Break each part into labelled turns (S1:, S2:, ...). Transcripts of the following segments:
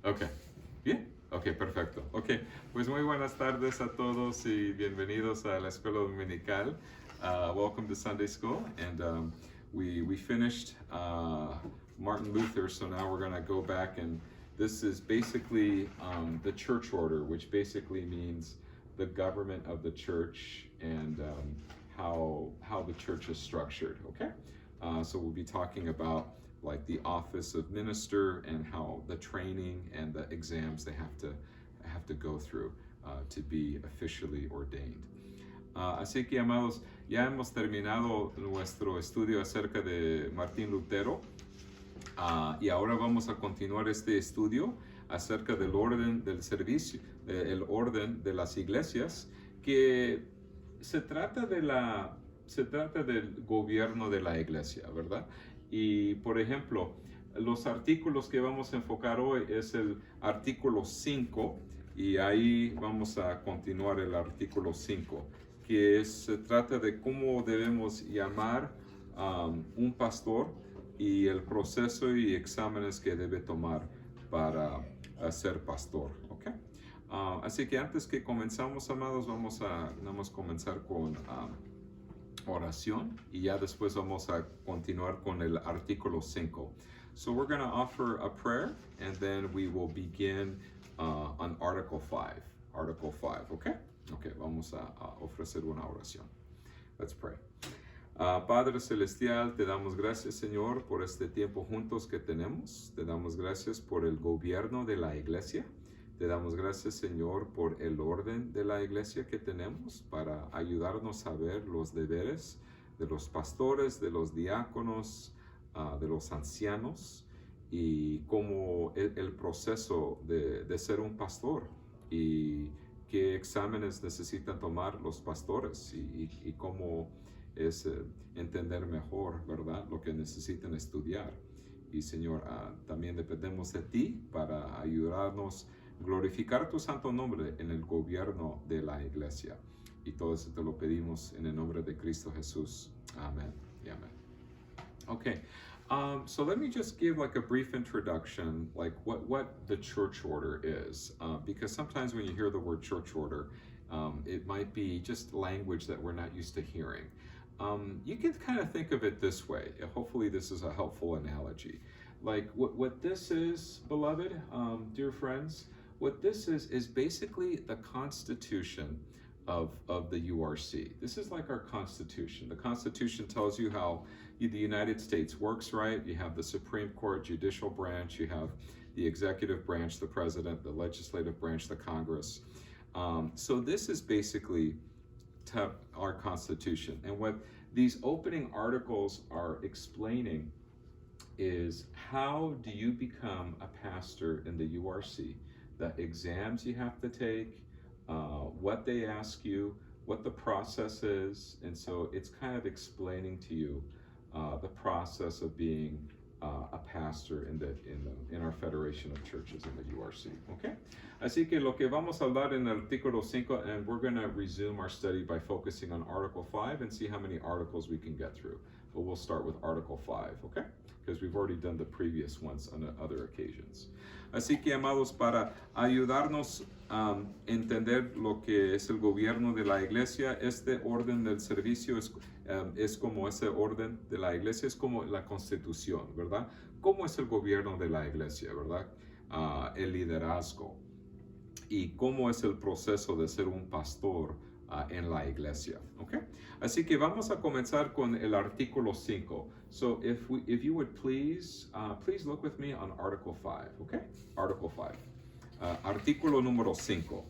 S1: Ok, bien, ok, perfecto. Ok, pues muy buenas tardes a todos y bienvenidos a la Escuela Dominical. Welcome to Sunday School, and we finished Martin Luther, so now we're going to go back, and this is basically the church order, which basically means the government of the church and how the church is structured. Okay, so we'll be talking about like the office of minister and how the training and the exams they have to go through to be officially ordained. Así que, amados, ya hemos terminado nuestro estudio acerca de Martín Lutero, y ahora vamos a continuar este estudio acerca del orden del servicio, el orden de las iglesias, que se trata del gobierno de la iglesia, ¿verdad? Y por ejemplo, los artículos que vamos a enfocar hoy es el artículo 5, y ahí vamos a continuar el artículo 5, que se trata de cómo debemos llamar un pastor y el proceso y exámenes que debe tomar para ser pastor. ¿Okay? Así que antes que comenzamos, amados, vamos a comenzar con oración, y ya después vamos a continuar con el artículo 5. So we're going to offer a prayer, and then we will begin on Article 5. Article 5, okay? Okay, vamos a ofrecer una oración. Let's pray. Padre Celestial, te damos gracias, Señor, por este tiempo juntos que tenemos. Te damos gracias por el gobierno de la iglesia. Te damos gracias, Señor, por el orden de la iglesia que tenemos para ayudarnos a ver los deberes de los pastores, de los diáconos, de los ancianos, y cómo el proceso de ser un pastor, y qué exámenes necesitan tomar los pastores, y cómo es entender mejor, ¿verdad?, lo que necesitan estudiar. Y, Señor, también dependemos de ti para ayudarnos glorificar tu santo nombre en el gobierno de la iglesia. Y todo eso te lo pedimos en el nombre de Cristo Jesús. Amén y amén. Okay, so let me just give like a brief introduction, like what the church order is, because sometimes when you hear the word church order, it might be just language that we're not used to hearing. You can kind of think of it this way. Hopefully this is a helpful analogy. Like what this is, beloved, dear friends, what this is basically the Constitution of the URC. This is like our Constitution. The Constitution tells you how the United States works, right? You have the Supreme Court, judicial branch, you have the executive branch, the president, the legislative branch, the Congress. So this is basically our Constitution. And what these opening articles are explaining is how do you become a pastor in the URC, the exams you have to take, what they ask you, what the process is. And so it's kind of explaining to you the process of being a pastor in our Federation of Churches in the URC. Okay? Así que lo que vamos a hablar en el artículo 5, and we're going to resume our study by focusing on Article 5 and see how many articles we can get through. But we'll start with Article 5, okay? Because we've already done the previous ones on other occasions. Así que, amados, para ayudarnos a entender lo que es el gobierno de la iglesia, este orden del servicio es como ese orden de la iglesia, es como la constitución, ¿verdad? ¿Cómo es el gobierno de la iglesia, verdad? El liderazgo. Y cómo es el proceso de ser un pastor en la iglesia, ¿ok? Así que vamos a comenzar con el artículo 5. So if you would please look with me on Article 5, ¿ok? Article 5. Artículo número 5,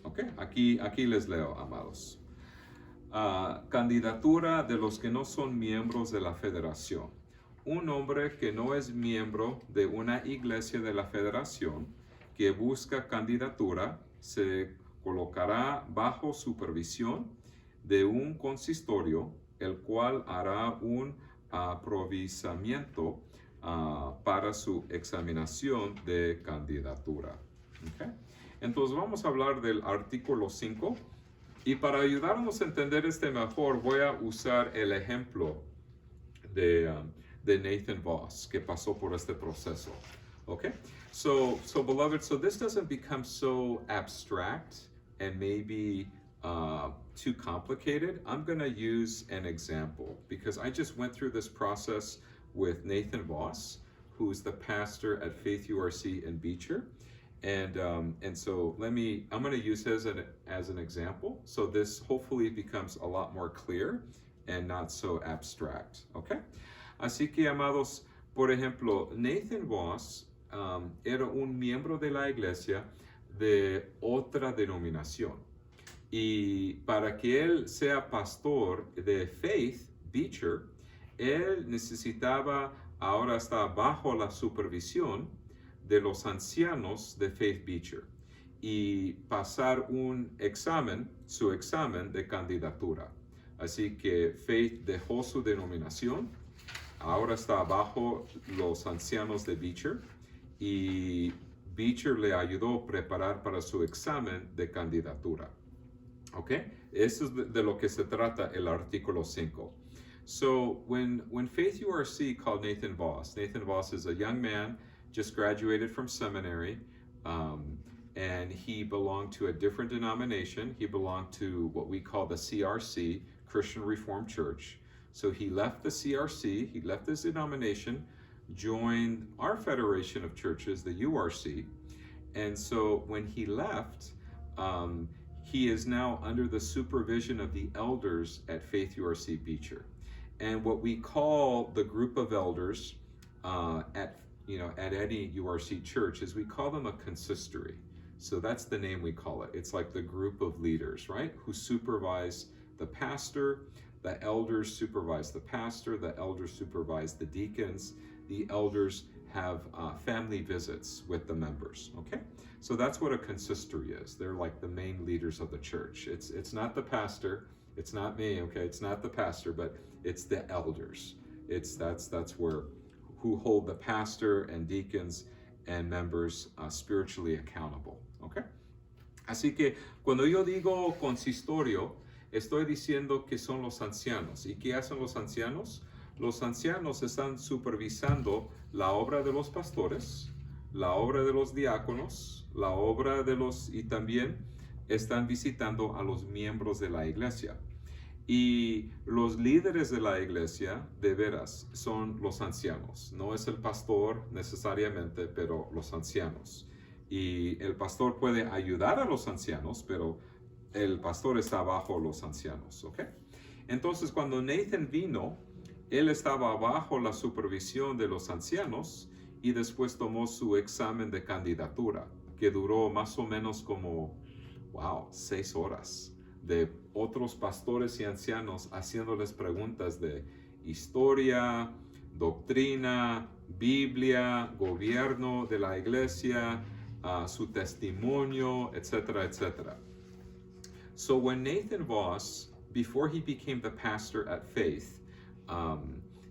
S1: ¿ok? Aquí les leo, amados. Candidatura de los que no son miembros de la federación. Un hombre que no es miembro de una iglesia de la federación que busca candidatura se colocará bajo supervisión de un consistorio, el cual hará un aprovisamiento para su examinación de candidatura. Okay. Entonces vamos a hablar del artículo 5, y para ayudarnos a entender este mejor voy a usar el ejemplo de Nathan Voss, que pasó por este proceso. Okay, so beloved, so this doesn't become so abstract and maybe too complicated. I'm going to use an example because I just went through this process with Nathan Voss, who's the pastor at Faith URC in Beecher. And so I'm going to use his as an example. So this hopefully becomes a lot more clear and not so abstract. Okay? Así que, amados, por ejemplo, Nathan Voss era un miembro de la iglesia de otra denominación. Y para que él sea pastor de Faith Beecher, él necesitaba, ahora está bajo la supervisión de los ancianos de Faith Beecher y pasar un examen, su examen de candidatura. Así que Faith dejó su denominación, ahora está bajo los ancianos de Beecher y Beecher le ayudó a preparar para su examen de candidatura. ¿Ok? Eso es de lo que se trata el artículo 5. So when Faith URC called Nathan Voss is a young man, just graduated from seminary, and he belonged to a different denomination. He belonged to what we call the CRC, Christian Reformed Church. So he left the CRC, he left his denomination, joined our Federation of Churches, the URC, and so when he left, he is now under the supervision of the elders at Faith URC Beecher. And what we call the group of elders at any URC church is we call them a consistory. So that's the name we call it. It's like the group of leaders, right? Who supervise the pastor, the elders supervise the pastor, the elders supervise the deacons, the elders have family visits with the members, okay? So that's what a consistory is. They're like the main leaders of the church. It's not the pastor, it's not me, okay? It's not the pastor, but it's the elders. That's where who hold the pastor and deacons and members spiritually accountable, okay? Así que cuando yo digo consistorio, estoy diciendo que son los ancianos. ¿Y qué hacen los ancianos? Los ancianos están supervisando la obra de los pastores, la obra de los diáconos, la obra de y también están visitando a los miembros de la iglesia. Y los líderes de la iglesia, de veras, son los ancianos. No es el pastor necesariamente, pero los ancianos. Y el pastor puede ayudar a los ancianos, pero el pastor está bajo los ancianos, ¿ok? Entonces, cuando Nathan vino, él estaba bajo la supervisión de los ancianos y después tomó su examen de candidatura, que duró más o menos como, 6 horas, de otros pastores y ancianos haciéndoles preguntas de historia, doctrina, Biblia, gobierno de la iglesia, su testimonio, etcétera, etcétera. So when Nathan Voss, before he became the pastor at Faith,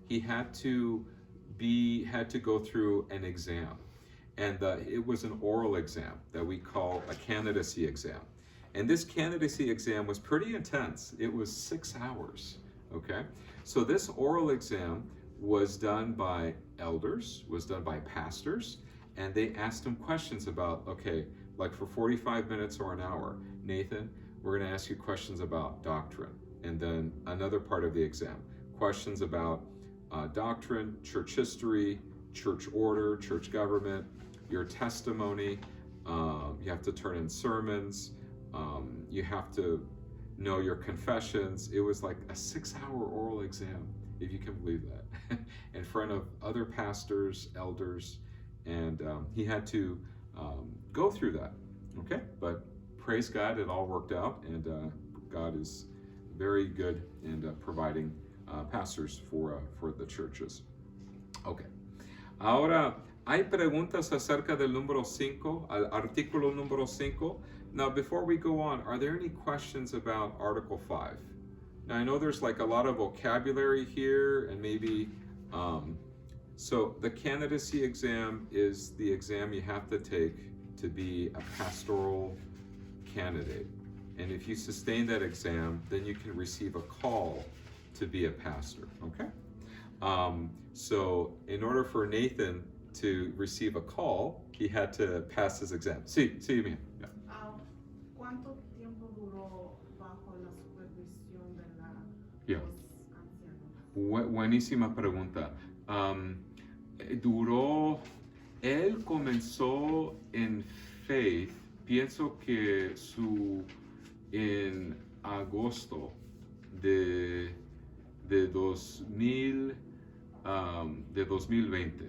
S1: he had to go through an exam, and it was an oral exam that we call a candidacy exam. And this candidacy exam was pretty intense. It was 6 hours, okay? So this oral exam was done by elders, was done by pastors, and they asked him questions about, okay, like for 45 minutes or an hour, Nathan, we're gonna ask you questions about doctrine. And then another part of the exam, questions about doctrine, church history, church order, church government, your testimony, you have to turn in sermons, you have to know your confessions. It was like a 6-hour oral exam, if you can believe that, in front of other pastors, elders, and he had to go through that, okay? But praise God, it all worked out, and God is very good in providing pastors for the churches. Okay. Ahora, hay preguntas acerca del número 5, al artículo número 5. Now, before we go on, are there any questions about Article 5? Now, I know there's like a lot of vocabulary here, and maybe, so the candidacy exam is the exam you have to take to be a pastoral candidate. And if you sustain that exam, then you can receive a call to be a pastor, okay? So in order for Nathan to receive a call, he had to pass his exam. Sí, mía. Yeah.
S2: ¿Cuánto tiempo duró bajo la supervisión de
S1: Yeah.
S2: los ancianos?
S1: Buenísima pregunta. Duró, él comenzó en Faith, pienso que en agosto de 2020.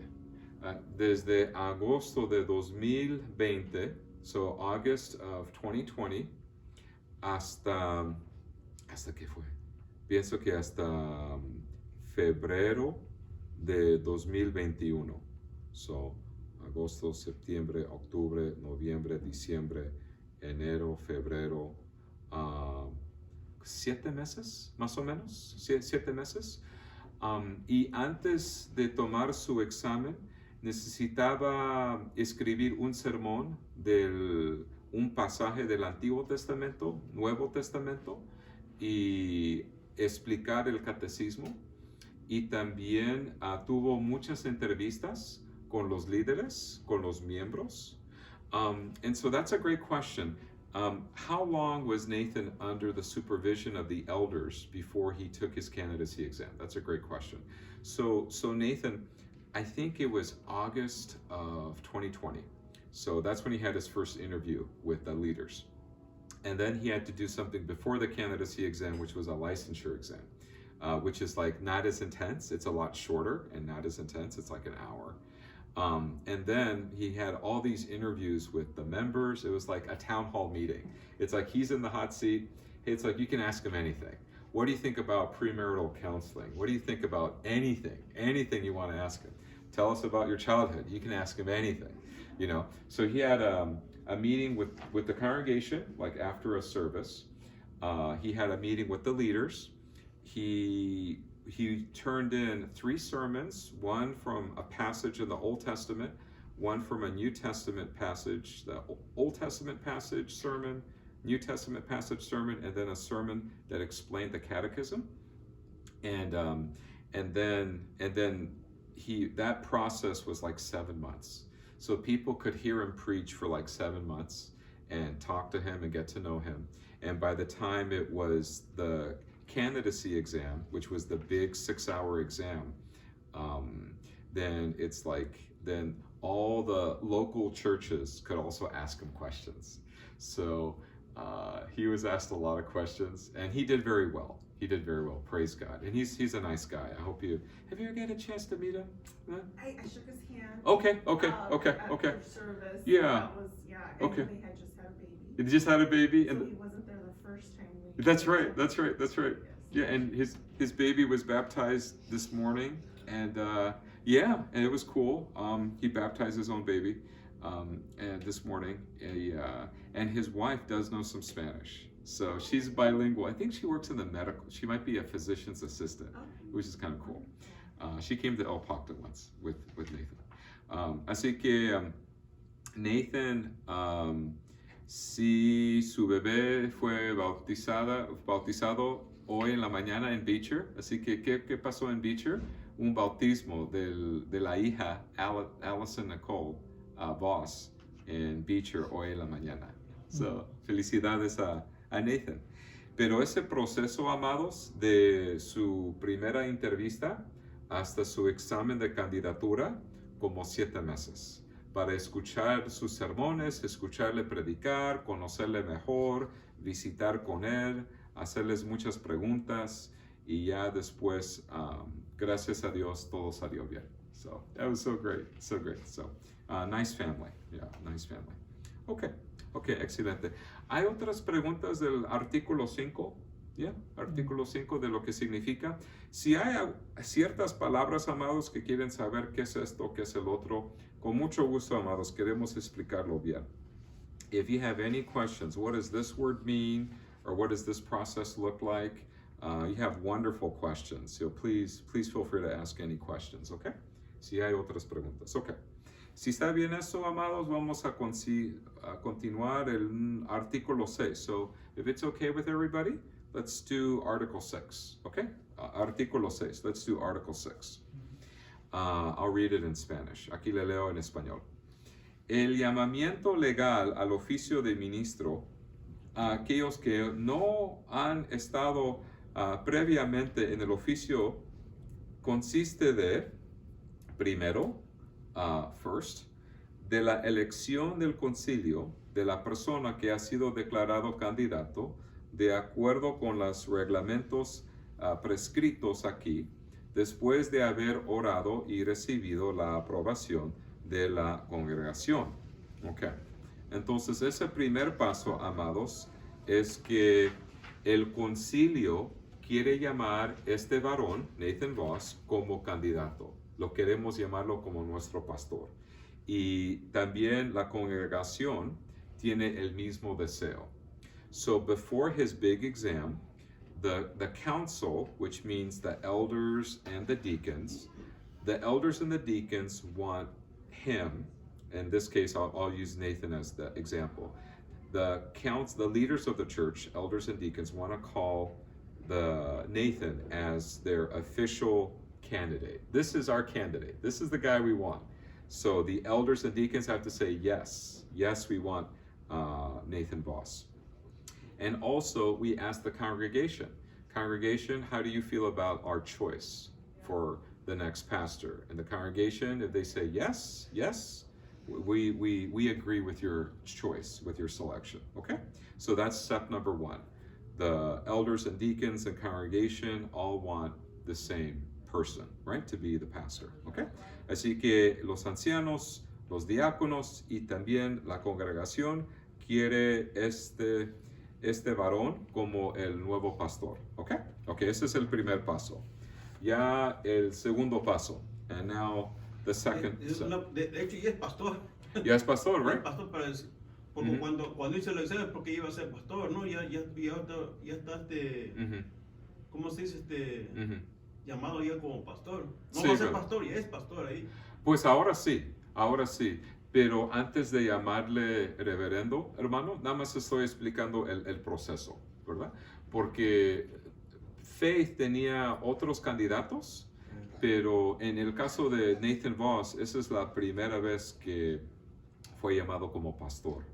S1: Desde agosto de 2020, so August of 2020, hasta qué fue? Pienso que hasta febrero de 2021. So, agosto, septiembre, octubre, noviembre, diciembre, enero, febrero, 7 meses, más o menos, 7 meses. Y antes de tomar su examen, necesitaba escribir un sermón un pasaje del Antiguo Testamento, Nuevo Testamento, y explicar el catecismo. Y también tuvo muchas entrevistas con los líderes, con los miembros. And so that's a great question. How long was Nathan under the supervision of the elders before he took his candidacy exam? That's a great question. So Nathan, I think it was August of 2020. So that's when he had his first interview with the leaders. And then he had to do something before the candidacy exam, which was a licensure exam, which is like not as intense. It's a lot shorter and not as intense. It's like an hour. And then he had all these interviews with the members. It was like a town hall meeting. It's like he's in the hot seat. It's like you can ask him anything. What do you think about premarital counseling? What do you think about anything you want to ask him? Tell us about your childhood. You can ask him anything, you know. So he had a meeting with the congregation, like after a service. He had a meeting with the leaders. He turned in 3 sermons, one from a passage in the Old Testament, one from a New Testament passage, the Old Testament passage sermon, New Testament passage sermon, and then a sermon that explained the catechism. And then that process was like 7 months. So people could hear him preach for like 7 months and talk to him and get to know him. And by the time it was the candidacy exam, which was the big 6-hour exam, then all the local churches could also ask him questions. So he was asked a lot of questions, and he did very well. Praise God. And he's a nice guy. I hope have you ever got a chance to meet him? Huh?
S2: I shook his hand.
S1: Okay.
S2: After service.
S1: Yeah.
S2: And
S1: okay.
S2: They had just had a baby.
S1: He just had a baby,
S2: So
S1: and
S2: he wasn't there the first time.
S1: That's right.
S2: Yes.
S1: Yeah, and his baby was baptized this morning, and and it was cool. He baptized his own baby, and this morning, and his wife does know some Spanish, so she's bilingual. I think she works in the medical. She might be a physician's assistant, which is kind of cool. She came to El Pacto once with Nathan. Así que Nathan. Sí, su bebé fue bautizado hoy en la mañana en Beecher. Así que, ¿qué pasó en Beecher? Un bautismo de la hija Allison Nicole Voss en Beecher hoy en la mañana. So, felicidades a Nathan. Pero ese proceso, amados, de su primera entrevista hasta su examen de candidatura, como 7 meses. Para escuchar sus sermones, escucharle predicar, conocerle mejor, visitar con él, hacerles muchas preguntas, y ya después, gracias a Dios, todo salió bien. So that was so great. So nice family. Yeah, nice family. Okay, excelente. ¿Hay otras preguntas del artículo 5? Yeah, artículo 5 de lo que significa. Si hay ciertas palabras, amados, que quieren saber qué es esto, qué es el otro, con mucho gusto, amados, queremos explicarlo bien. If you have any questions, what does this word mean, or what does this process look like? You have wonderful questions, so please feel free to ask any questions, okay? Si hay otras preguntas, okay. Si está bien eso, amados, vamos a continuar el artículo 6. So, if it's okay with everybody, let's do Article 6, okay? Artículo 6, let's do Article 6. I'll read it in Spanish. Aquí le leo en español. El llamamiento legal al oficio de ministro a aquellos que no han estado previamente en el oficio consiste de, primero, first, de la elección del concilio de la persona que ha sido declarado candidato de acuerdo con los reglamentos prescritos aquí, después de haber orado y recibido la aprobación de la congregación. Okay. Entonces, ese primer paso, amados, es que el concilio quiere llamar este varón, Nathan Voss, como candidato. Lo queremos llamarlo como nuestro pastor. Y también la congregación tiene el mismo deseo. So before his big exam, the council, which means the elders and the deacons want him, in this case I'll use Nathan as the example. The leaders of the church, elders and deacons, want to call the Nathan as their official candidate. This is our candidate. This is the guy we want. So the elders and deacons have to say yes, we want Nathan Voss. And also we ask the congregation, how do you feel about our choice for the next pastor? And the congregation, if they say yes, we agree with your choice, with your selection, okay? So that's step number one. The elders and deacons and congregation all want the same person, right, to be the pastor, okay? Así que los ancianos, los diáconos y también la congregación quiere este varón como el nuevo pastor, okay? Okay, ese es el primer paso. Ya el segundo paso, and now the second.
S3: De hecho, ya es pastor.
S1: Ya es pastor, right?
S3: Pastor porque cuando hizo el examen es porque iba a ser pastor, ¿no? Ya está ¿cómo se dice? Llamado ya como pastor. No va a ser pastor, ya es pastor ahí.
S1: Pues ahora sí. Pero antes de llamarle reverendo, hermano, nada más estoy explicando el proceso, ¿verdad? Porque Faith tenía otros candidatos, pero en el caso de Nathan Voss, esa es la primera vez que fue llamado como pastor.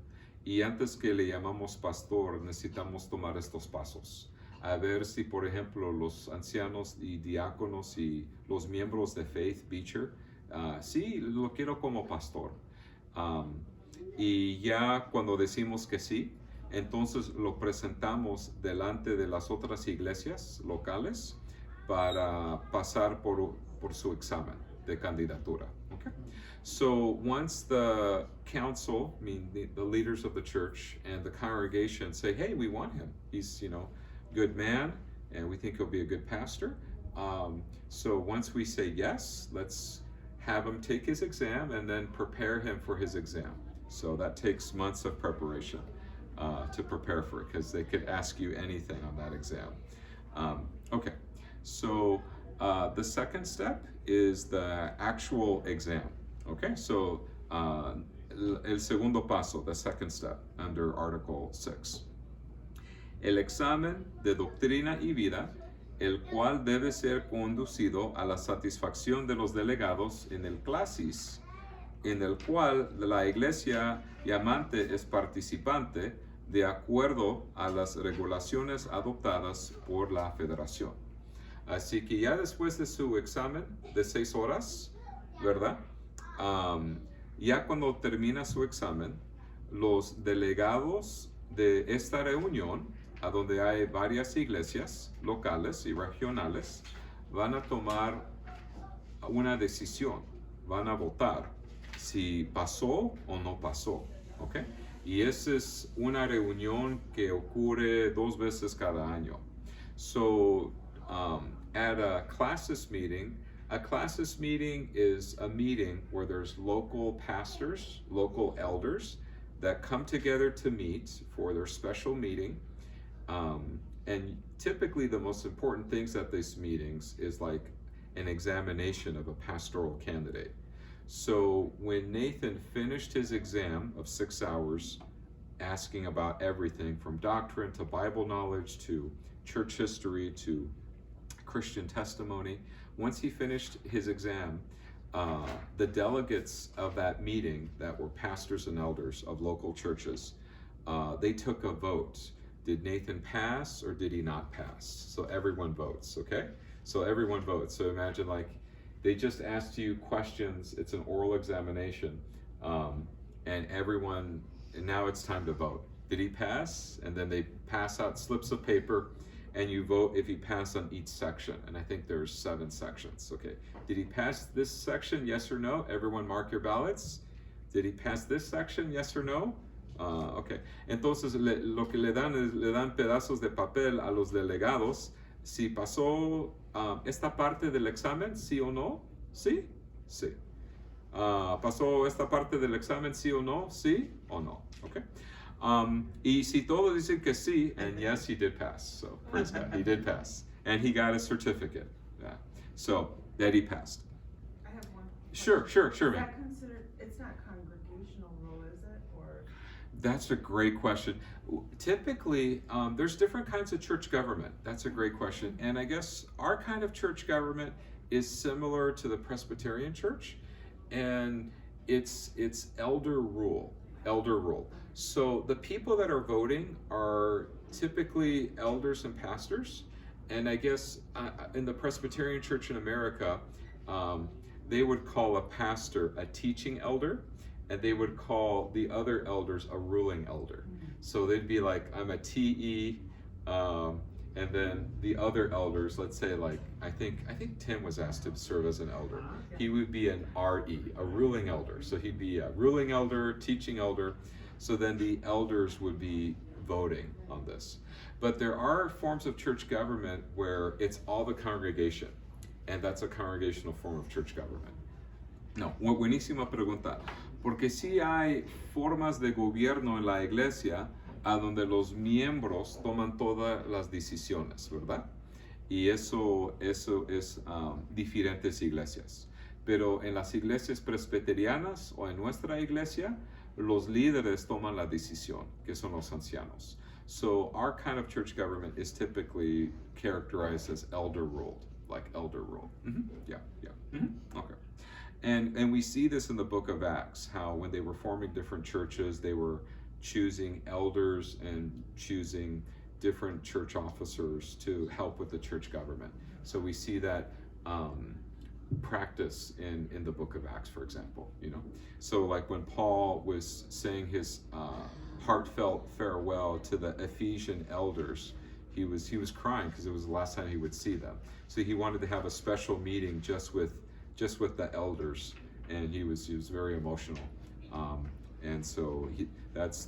S1: Y antes que le llamamos pastor, necesitamos tomar estos pasos. A ver si, por ejemplo, los ancianos y diáconos y los miembros de Faith Beecher, sí, lo quiero como pastor. Y ya cuando decimos que sí, entonces lo presentamos delante de las otras iglesias locales para pasar por su examen de candidatura. Okay? So once the council, the leaders of the church and the congregation say, hey, we want him. He's, good man, and we think he'll be a good pastor. So once we say yes, let's have him take his exam and then prepare him for his exam. So that takes months of preparation to prepare for it, because they could ask you anything on that exam. Okay, so the second step is the actual exam. Okay, so el segundo paso, the second step under Article 6. El examen de doctrina y vida, el cual debe ser conducido a la satisfacción de los delegados en el clasis, en el cual la iglesia llamante es participante de acuerdo a las regulaciones adoptadas por la federación. Así que ya después de su examen de 6 horas, ¿verdad? Ya cuando termina su examen, los delegados de esta reunión, a donde hay varias iglesias locales y regionales, van a tomar una decisión, van a votar si pasó o no pasó, ¿ok? Y esa es una reunión que ocurre 2 veces cada año. So, at a classis meeting is a meeting where there's local pastors, local elders that come together to meet for their special meeting. And typically the most important things at these meetings is like an examination of a pastoral candidate. So when Nathan finished his exam of 6 hours, asking about everything from doctrine to Bible knowledge to church history to Christian testimony, once he finished his exam, the delegates of that meeting that were pastors and elders of local churches, they took a vote. Did Nathan pass or did he not pass? So everyone votes, okay? So everyone votes. So imagine like they just asked you questions. It's an oral examination, and now it's time to vote. Did he pass? And then they pass out slips of paper, and you vote if he passed on each section. And I think there's 7 sections, okay? Did he pass this section, yes or no? Everyone mark your ballots. Did he pass this section, yes or no? Okay. Entonces lo que le dan pedazos de papel a los delegados. Si pasó esta parte del examen, sí o no, sí, sí. Pasó esta parte del examen, sí o no, sí o no, okay. Y si todos dicen que sí, and yes, he did pass. So praise God, he did pass, and he got a certificate. Yeah. So that he passed.
S2: I have one.
S1: Sure,
S2: Is
S1: man.
S2: that considered, it's not congregational rule, is it, or?
S1: That's a great question. Typically, there's different kinds of church government. That's a great question. And I guess our kind of church government is similar to the Presbyterian Church, and it's elder rule. So the people that are voting are typically elders and pastors. And I guess in the Presbyterian Church in America, they would call a pastor a teaching elder, and they would call the other elders a ruling elder. So they'd be like, I'm a TE, and then the other elders, let's say like, I think Tim was asked to serve as an elder. He would be an RE, a ruling elder. So he'd be a ruling elder, teaching elder. So then the elders would be voting on this. But there are forms of church government where it's all the congregation, and that's a congregational form of church government. No, buenísima pregunta. Porque sí hay formas de gobierno en la iglesia a donde los miembros toman todas las decisiones, ¿verdad? Y eso es diferentes iglesias. Pero en las iglesias presbiterianas o en nuestra iglesia, los líderes toman la decisión, que son los ancianos. So our kind of church government is typically characterized as elder ruled, like elder rule. Yeah. Okay. And we see this in the book of Acts, how when they were forming different churches, they were choosing elders and choosing different church officers to help with the church government. So we see that practice in the book of Acts, for example, you know. So like when Paul was saying his heartfelt farewell to the Ephesian elders, he was crying because it was the last time he would see them. So he wanted to have a special meeting just with the elders, and he was very emotional. And so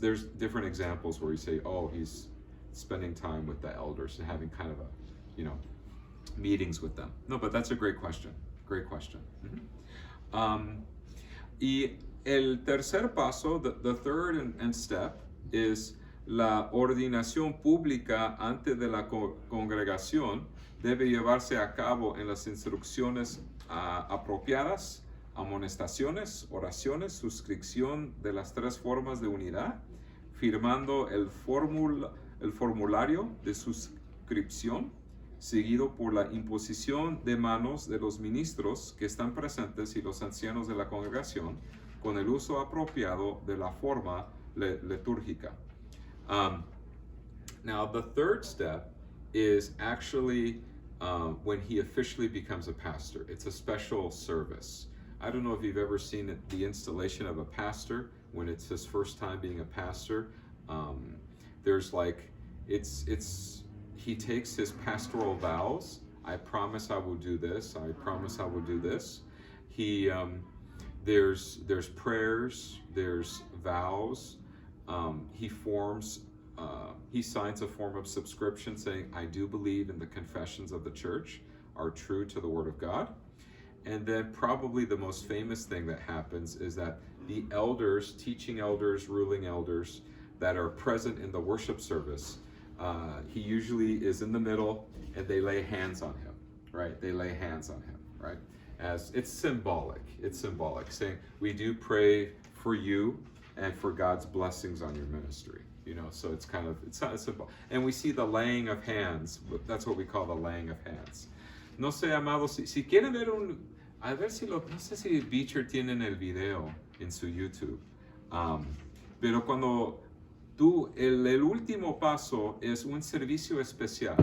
S1: there's different examples where you say, oh, he's spending time with the elders and having kind of meetings with them. No, but that's a great question. Great question. Y el tercer paso, the third and step, is la ordenación pública ante de la congregación debe llevarse a cabo en las instrucciones apropiadas, amonestaciones, oraciones, suscripción de las 3 formas de unidad, firmando el formulario de suscripción, seguido por la imposición de manos de los ministros que están presentes y los ancianos de la congregación, con el uso apropiado de la forma litúrgica. Now, the third step is actually when he officially becomes a pastor. It's a special service. I don't know if you've ever seen the installation of a pastor when it's his first time being a pastor. There's like, he takes his pastoral vows. I promise I will do this. I promise I will do this. There's prayers, there's vows. He signs a form of subscription saying, I do believe in the confessions of the church are true to the Word of God. And then probably the most famous thing that happens is that the elders, teaching elders, ruling elders that are present in the worship service, he usually is in the middle and they lay hands on him, right? They lay hands on him, right? As it's symbolic, saying we do pray for you and for God's blessings on your ministry. You know, so it's not simple. And we see the laying of hands. That's what we call the laying of hands. No sé, amados, si quieren ver A ver si no sé si Beecher tienen el video en su YouTube. Pero cuando el último paso es un servicio especial.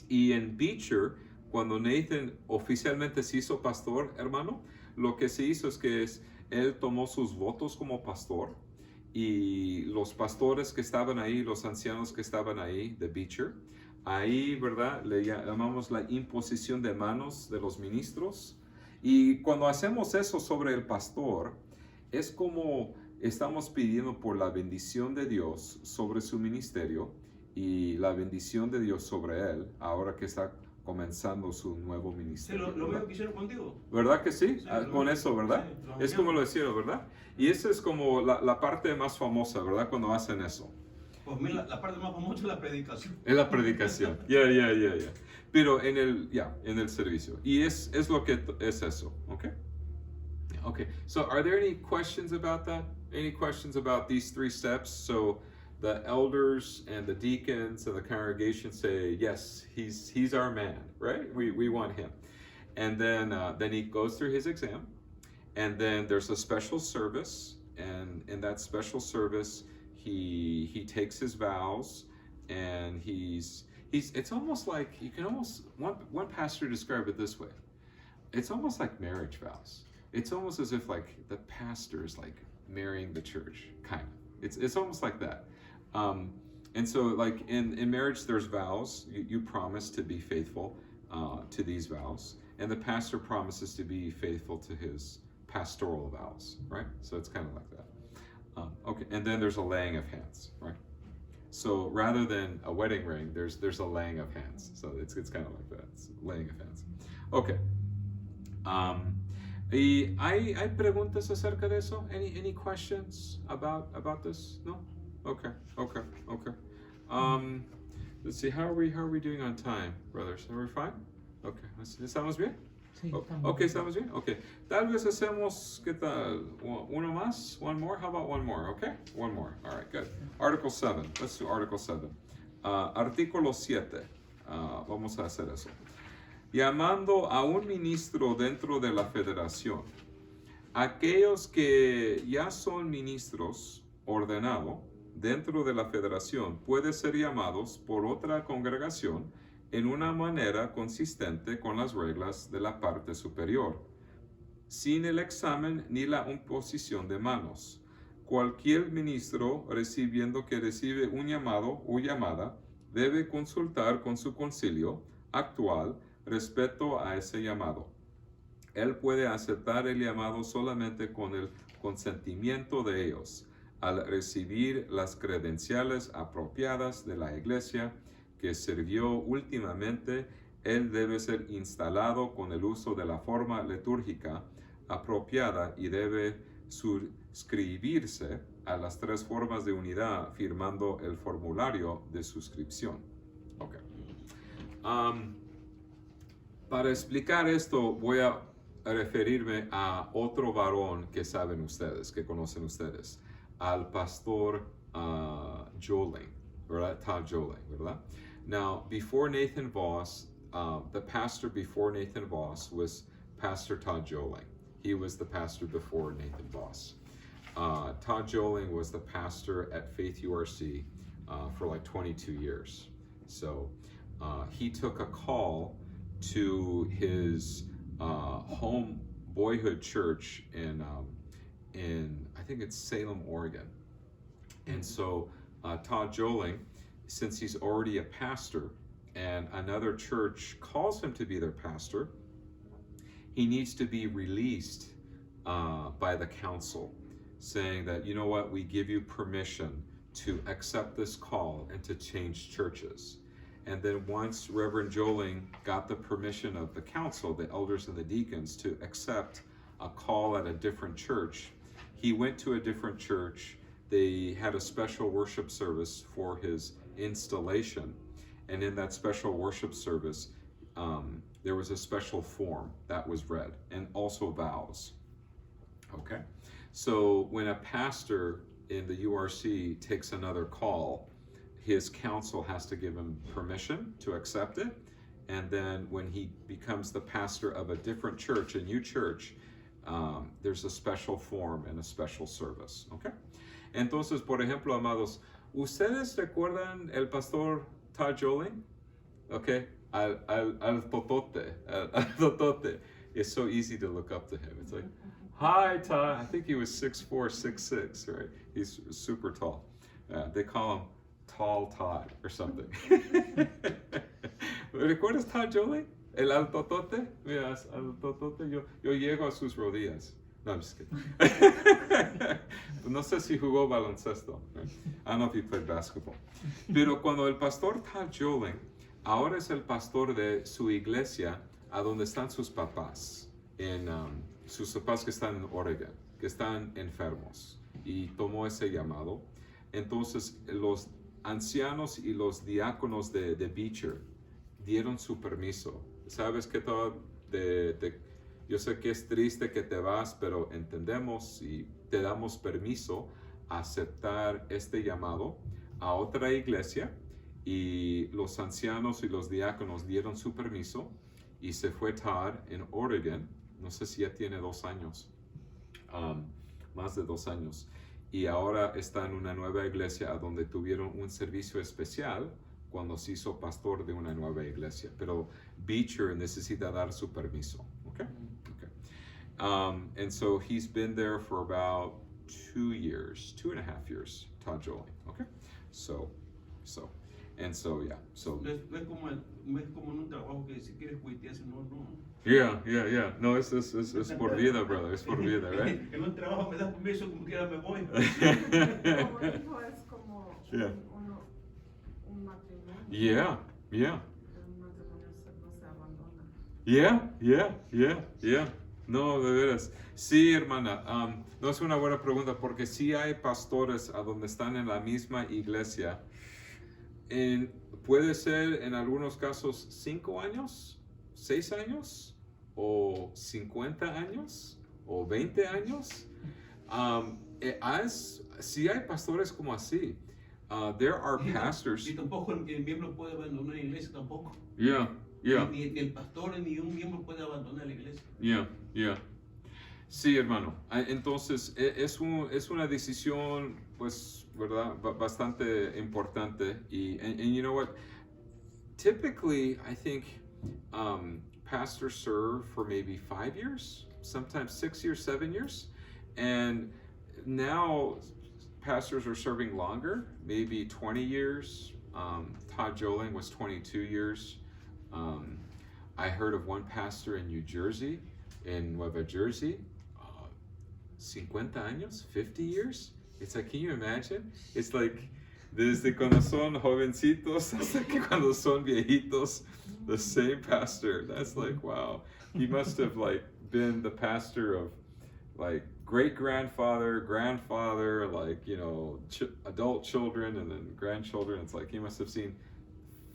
S1: Y en Beecher, cuando Nathan oficialmente se hizo pastor, hermano, lo que se hizo es que él tomó sus votos como pastor y los pastores que estaban ahí, los ancianos que estaban ahí de Beecher, ahí, ¿verdad? Le llamamos la imposición de manos de los ministros. Y cuando hacemos eso sobre el pastor, es como estamos pidiendo por la bendición de Dios sobre su ministerio y la bendición de Dios sobre él, ahora que está comenzando su nuevo
S3: Sí,
S1: ministerio.
S3: lo
S1: ¿verdad?
S3: mismo que hicieron contigo.
S1: ¿Verdad que sí?
S3: Sí,
S1: Con eso, ¿verdad?
S3: Sí, lo
S1: Es
S3: mismo.
S1: como lo hicieron, ¿verdad? Y esa es como la parte más famosa, ¿verdad? Cuando hacen eso.
S3: Pues mira, la parte más famosa es la predicación.
S1: Es la predicación. Ya. Pero en el servicio. Y es lo que es eso, ¿ok? Okay, so are there any questions about that? Any questions about these 3 steps? So the elders and the deacons and the congregation say, yes, he's our man, right? We want him. And then he goes through his exam, and then there's a special service, and in that special service, he takes his vows, and it's almost like, you can almost, one pastor described it this way. It's almost like marriage vows. It's almost as if like the pastor is like marrying the church, kind of. It's almost like that. And so like in marriage, there's vows. You promise to be faithful to these vows, and the pastor promises to be faithful to his pastoral vows, right? So it's kind of like that. Okay, and then there's a laying of hands, right? So rather than a wedding ring, there's a laying of hands. So it's kind of like that. It's laying of hands. Okay. ¿Y hay preguntas acerca de eso? Any questions about this? No? Okay. Let's see, how are we doing on time, brothers? Are we fine? Okay. ¿Estamos bien?
S4: Sí, estamos
S1: Okay, ¿estamos bien? Okay. Tal vez hacemos, ¿qué tal? Uno más? One more? How about one more? Okay? One more. All right, good. Article 7. Let's do Article 7. Artículo 7. Vamos a hacer eso. Llamando a un ministro dentro de la federación. Aquellos que ya son ministros ordenados dentro de la federación pueden ser llamados por otra congregación en una manera consistente con las reglas de la parte superior, sin el examen ni la imposición de manos. Cualquier ministro recibiendo que recibe un llamado o llamada debe consultar con su concilio actual respecto a ese llamado. Él puede aceptar el llamado solamente con el consentimiento de ellos, al recibir las credenciales apropiadas de la iglesia que sirvió últimamente. Él debe ser instalado con el uso de la forma litúrgica apropiada y debe suscribirse a las 3 formas de unidad firmando el formulario de suscripción. Okay. Para explicar esto voy a referirme a otro varón que saben ustedes, que conocen ustedes, al pastor Joling, ¿verdad? Todd Joling, ¿verdad? Now, before Nathan Voss, the pastor before Nathan Voss was Pastor Todd Joling. He was the pastor before Nathan Voss. Todd Joling was the pastor at Faith URC for like 22 years. So he took a call to his home boyhood church in I think it's Salem, Oregon. And so Todd Joling, since he's already a pastor and another church calls him to be their pastor, he needs to be released by the council, saying that, you know what, we give you permission to accept this call and to change churches. And then once Reverend Joling got the permission of the council, the elders and the deacons, to accept a call at a different church, he went to a different church. They had a special worship service for his installation. And in that special worship service, there was a special form that was read, and also vows. Okay? So when a pastor in the URC takes another call, his council has to give him permission to accept it, and then when he becomes the pastor of a different church, a new church, there's a special form and a special service. Okay? Entonces, por ejemplo, amados, ¿ustedes recuerdan el pastor Todd Joling? Okay? Al totote. Al totote. It's so easy to look up to him. It's like, hi, Todd. I think he was 6'4", 6'6", right? He's super tall. They call him Tall Todd or something. ¿Recuerdas Todd Joling? El altotote. Mira, altotote. Yo llego a sus rodillas. No, I'm just kidding. No sé si jugó baloncesto. Right? I don't know if he played basketball. Pero cuando el pastor Todd Joling ahora es el pastor de su iglesia, a donde están sus papás, sus papás que están en Oregon, que están enfermos, y tomó ese llamado. Entonces, los ancianos y los diáconos de Beecher dieron su permiso. Sabes que yo sé que es triste que te vas, pero entendemos y te damos permiso a aceptar este llamado a otra iglesia, y los ancianos y los diáconos dieron su permiso y se fue Todd en Oregon. No sé si ya tiene 2 años, más de 2 años, y ahora está en una nueva iglesia a donde tuvieron un servicio especial cuando se hizo pastor de una nueva iglesia. Pero Beecher necesita dar su permiso. Okay? Okay. And so he's been there for about 2 years, 2.5 years, Todd Joling. Okay? So, yeah. So.
S3: No es como en un trabajo que si quieres cuitearse, no.
S1: Yeah. No, es por vida, brother. Es por vida, right?
S3: En un trabajo me das permiso, como quiera me voy.
S2: Como hijo es como
S1: Yeah.
S2: un matrimonio.
S1: Yeah.
S2: Un matrimonio no se abandona.
S1: Yeah. No, de veras. Sí, hermana. No es una buena pregunta, porque sí hay pastores a donde están en la misma iglesia. Puede ser en algunos casos 5 años, 6 años, o 50 años, o 20 años. Sí hay pastores como así. There are pastors.
S3: Y tampoco el miembro puede abandonar la iglesia, tampoco.
S1: Yeah.
S3: Ni el pastor ni un miembro puede abandonar la iglesia.
S1: Yeah. Sí, hermano. Entonces, es una decisión, pues, ¿verdad? Bastante importante. And you know what? Typically, I think pastors serve for maybe 5 years, sometimes 6 years, 7 years. And now pastors are serving longer, maybe 20 years. Todd Joling was 22 years. I heard of one pastor in New Jersey, in Nueva Jersey, 50 años, 50 years. It's like, can you imagine? It's like, desde cuando son jovencitos hasta que cuando son viejitos, the same pastor. That's like, wow. He must have like been the pastor of like great-grandfather, grandfather, like, you know, adult children and then grandchildren. It's like he must have seen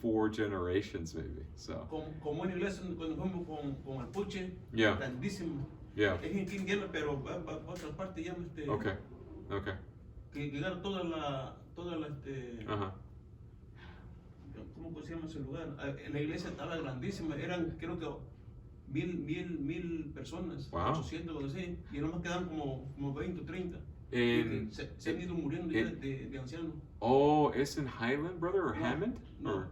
S1: 4 generations maybe. So.
S3: Como en iglesia cuando fuimos con el puche,
S1: Yeah.
S3: grandísimo.
S1: Yeah.
S3: Es en Indiana, pero va a otra parte ya.
S1: Okay.
S3: Que llegaron toda la
S1: Uh-huh.
S3: ¿Cómo se llama ese lugar? La iglesia estaba grandísima, eran creo que 1,000 personas,
S1: Wow.
S3: 800 o así, y nomás quedan como 20 o 30. Se han ido muriendo ya de ancianos.
S1: Oh, es en Highland, brother, or
S3: No,
S1: Hammond?
S3: No.
S1: Or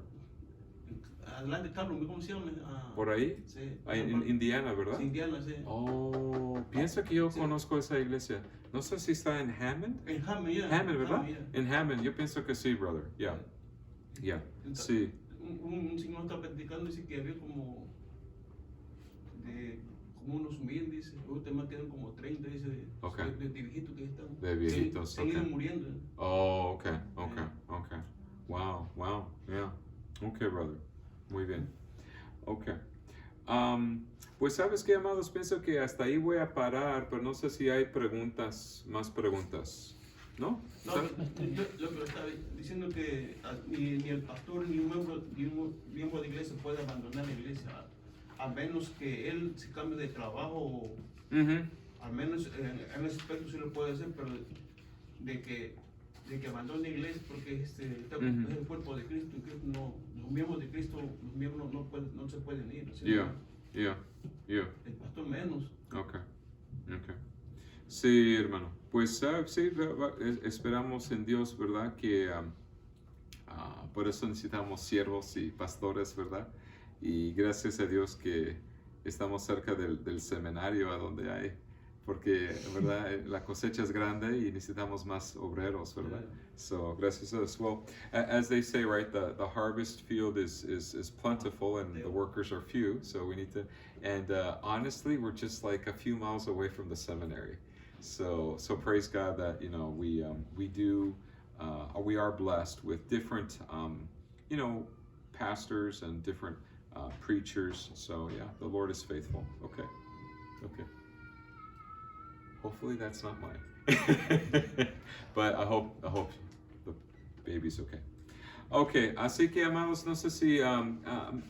S3: Adelante, Carlos, ¿cómo se llama?
S1: por ahí?
S3: Sí.
S1: En Indiana, ¿verdad?
S3: Sí, Indiana, sí.
S1: Oh, pienso que yo
S3: Sí.
S1: conozco esa iglesia. No sé si está en Hammond.
S3: En Hammond, ya.
S1: Hammond, ¿verdad?
S3: Hammond, ya.
S1: En Hammond, yo pienso que sí, brother. Yeah. Sí.
S3: Un señor está platicando, dice que había como unos 1,000, dice. Ahorita más quedan como 30, dice, de viejitos que están.
S1: De viejitos,
S3: se han ido muriendo.
S1: Oh, okay. Wow. Yeah. Okay, brother. Muy bien. Okay. Pues sabes qué, amados, pienso que hasta ahí voy a parar, pero no sé si hay más preguntas, ¿no?
S3: No, lo que estaba diciendo que ni el pastor ni un miembro de iglesia puede abandonar la iglesia, a menos que él se cambie de trabajo, o al menos en ese aspecto sí lo puede hacer, pero de que de que abandone la iglesia porque es el cuerpo de Cristo y Cristo no, los miembros de Cristo, los miembros no se pueden ir. ¿Sí?
S1: Yeah.
S3: El pastor menos.
S1: Okay. Sí, hermano. Pues sí, esperamos en Dios, ¿verdad? Que por eso necesitamos siervos y pastores, ¿verdad? Y gracias a Dios que estamos cerca del seminario a donde hay, porque, ¿verdad? La cosecha es grande y necesitamos más obreros, ¿verdad? So, gracias a Dios. Well, as they say, right, the harvest field is plentiful and the workers are few, so we need to, and honestly, we're just like a few miles away from the seminary. So praise God that, you know, we are blessed with different, you know, pastors and different preachers. So yeah, the Lord is faithful. Okay. Hopefully that's not mine. But I hope the baby's okay. Okay, así que amados, no sé si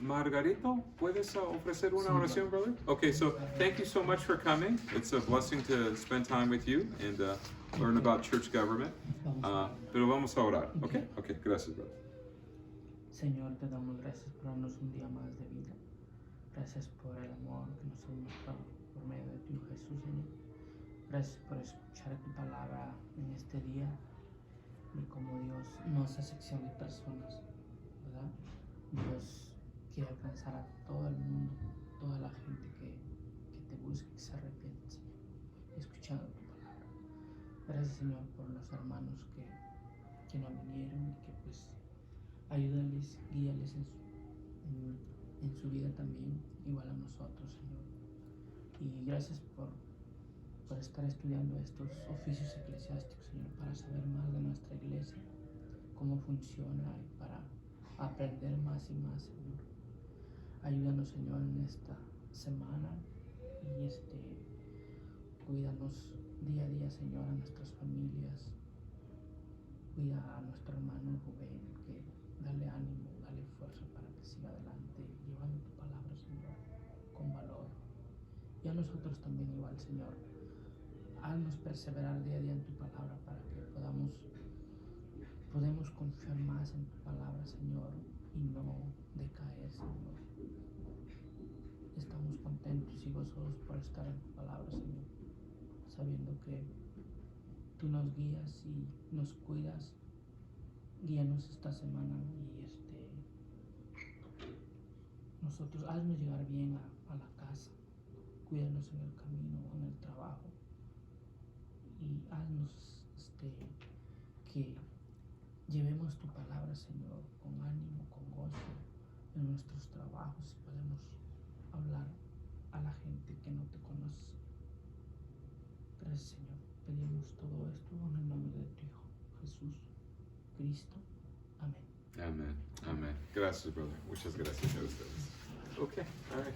S1: Margarito, ¿puedes ofrecer una oración, brother? Okay, so thank you so much for coming. It's a blessing to spend time with you and learn about church government. Pero vamos a orar, okay? Okay, gracias, brother.
S4: Señor, te damos gracias por darnos un día más de vida. Gracias por el amor que nos has mostrado por medio de tu Hijo Jesús, Señor. Gracias por escuchar tu palabra en este día y como Dios no hace sección de personas, ¿verdad? Dios quiere alcanzar a todo el mundo, toda la gente que te busque, que se arrepiente, Señor, escuchando tu palabra. Gracias, Señor, por los hermanos que no vinieron y que pues ayúdales, guíales en su vida también, igual a nosotros, Señor. Y gracias por estar estudiando estos oficios eclesiásticos, Señor, para saber más de nuestra iglesia, cómo funciona y para aprender más y más, Señor. Ayúdanos, Señor, en esta semana y cuídanos día a día, Señor, a nuestras familias. Cuida a nuestro hermano Rubén, que dale ánimo, dale fuerza para que siga adelante, llevando tu palabra, Señor, con valor. Y a nosotros también igual, Señor. Haznos perseverar día a día en tu palabra para que podamos confiar más en tu palabra, Señor, y no decaer, Señor. Estamos contentos y gozosos por estar en tu palabra, Señor, sabiendo que tú nos guías y nos cuidas. Guíanos esta semana y nosotros haznos llegar bien a la casa. Cuídanos en el camino, en el trabajo. Y haznos que llevemos tu palabra, Señor, con ánimo, con gozo en nuestros trabajos y podemos hablar a la gente que no te conoce. Gracias, Señor. Pedimos todo esto en el nombre de tu Hijo, Jesús Cristo. Amén.
S1: Amén. Gracias, brother. Muchas gracias a ustedes. Okay, all right.